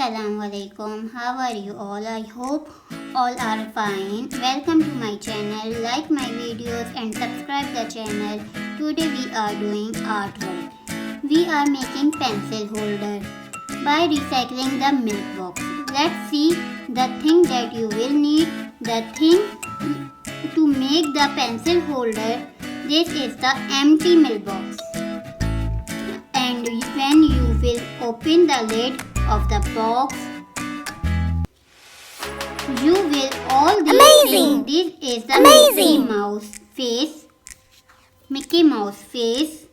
Assalamu alaikum. How are you all? I hope all are fine. Welcome to my channel. Like my videos and subscribe the channel. Today we are doing artwork. We are making pencil holder by recycling the milk box. Let's see the thing that you will need. The thing to make the pencil holder. This is the empty milk box. And when you will open the lid of the box, you will all Amazing! This is the Amazing! Mickey Mouse face,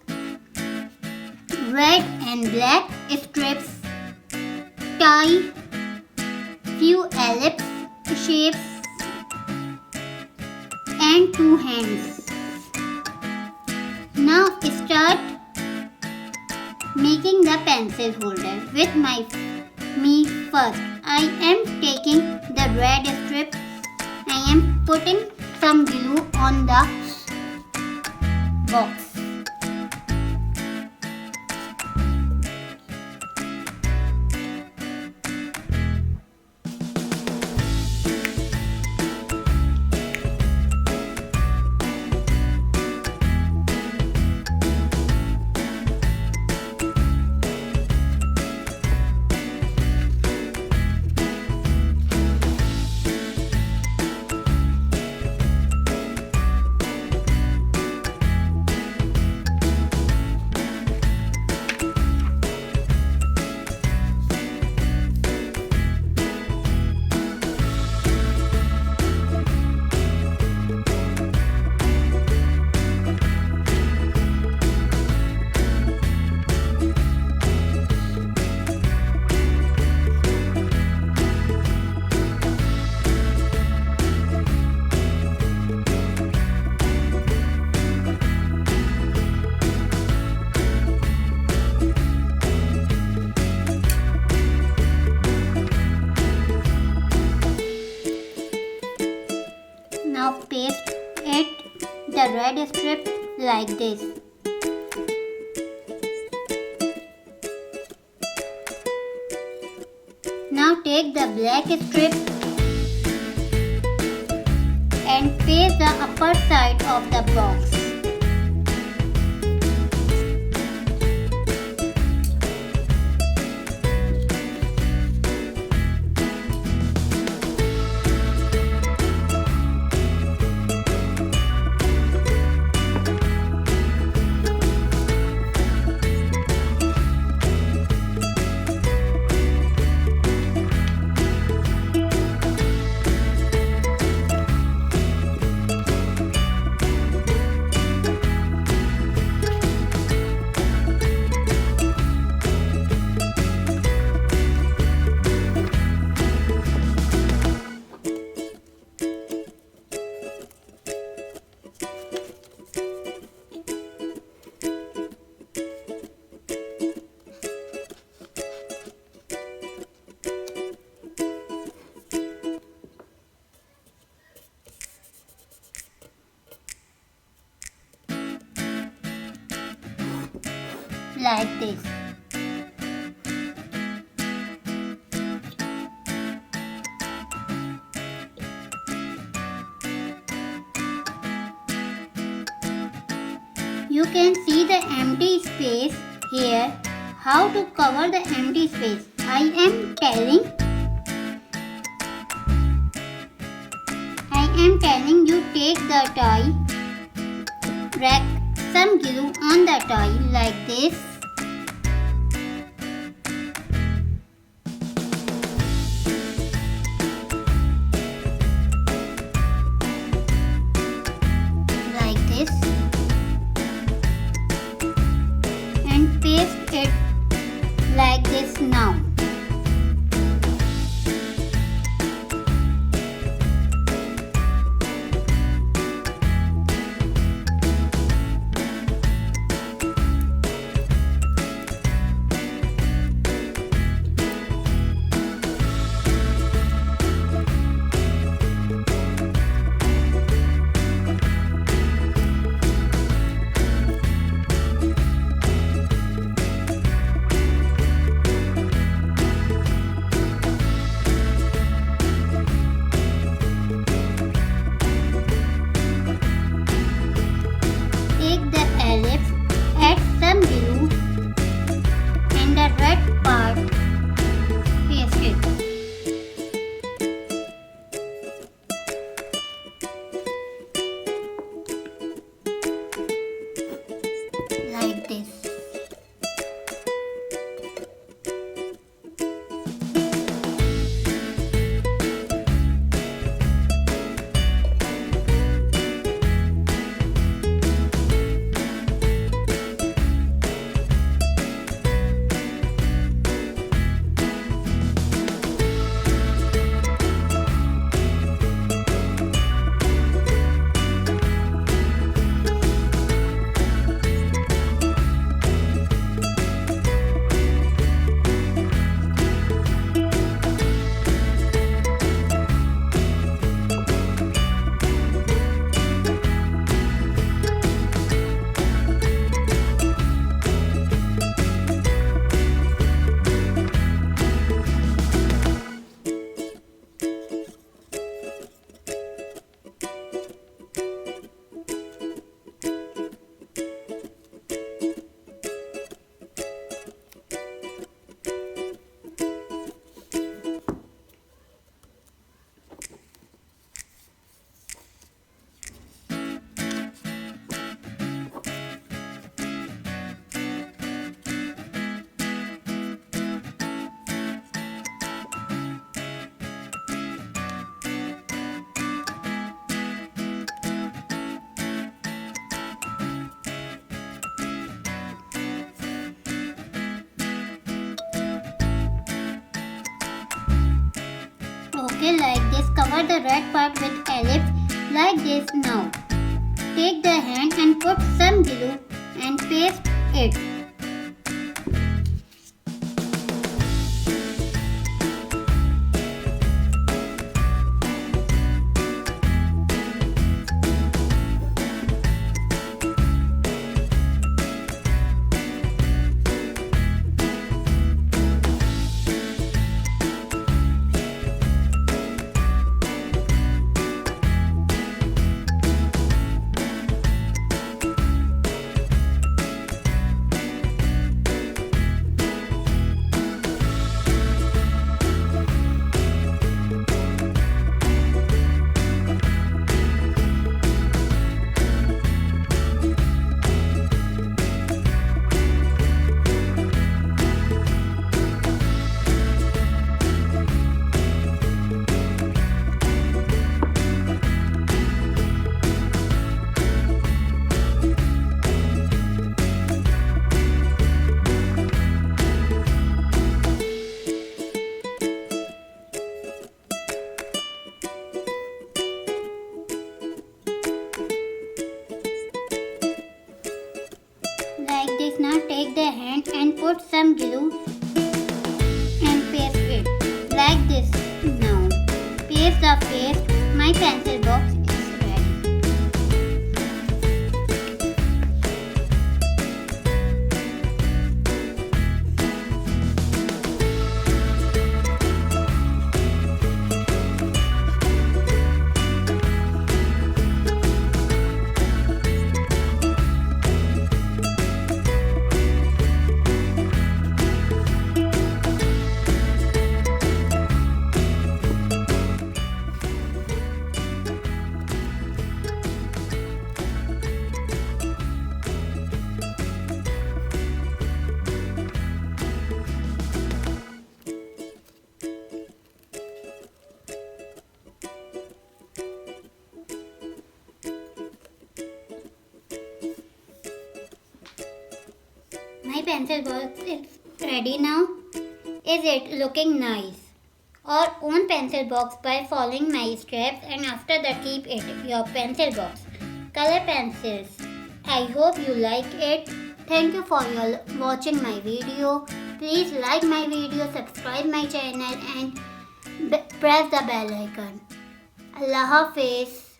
red and black strips, tie, few ellipse shapes, and two hands. Now start making the pencil holder with me first. I am taking the red strip. I am putting some glue on the box. Now paste the red strip like this. Now take the black strip and paste the upper side of the box. Like this. You can see the empty space here. How to cover the empty space? I am telling you, take the tie, wrap some glue on the tie like this. Like this. And paste it like this now. pencil like this. Cover the red part with ellipse like this. Now take the hand and put some glue and paste it. Like this. Now take the hand and put some glue and paste it like this. Now paste the face. My pencil box is ready. My pencil box is ready now. Is it looking nice? Or own pencil box by following my steps, and after that keep it your pencil box. Color pencils. I hope you like it. Thank you for your watching my video. Please like my video, subscribe my channel and press the bell icon. Allah Hafiz.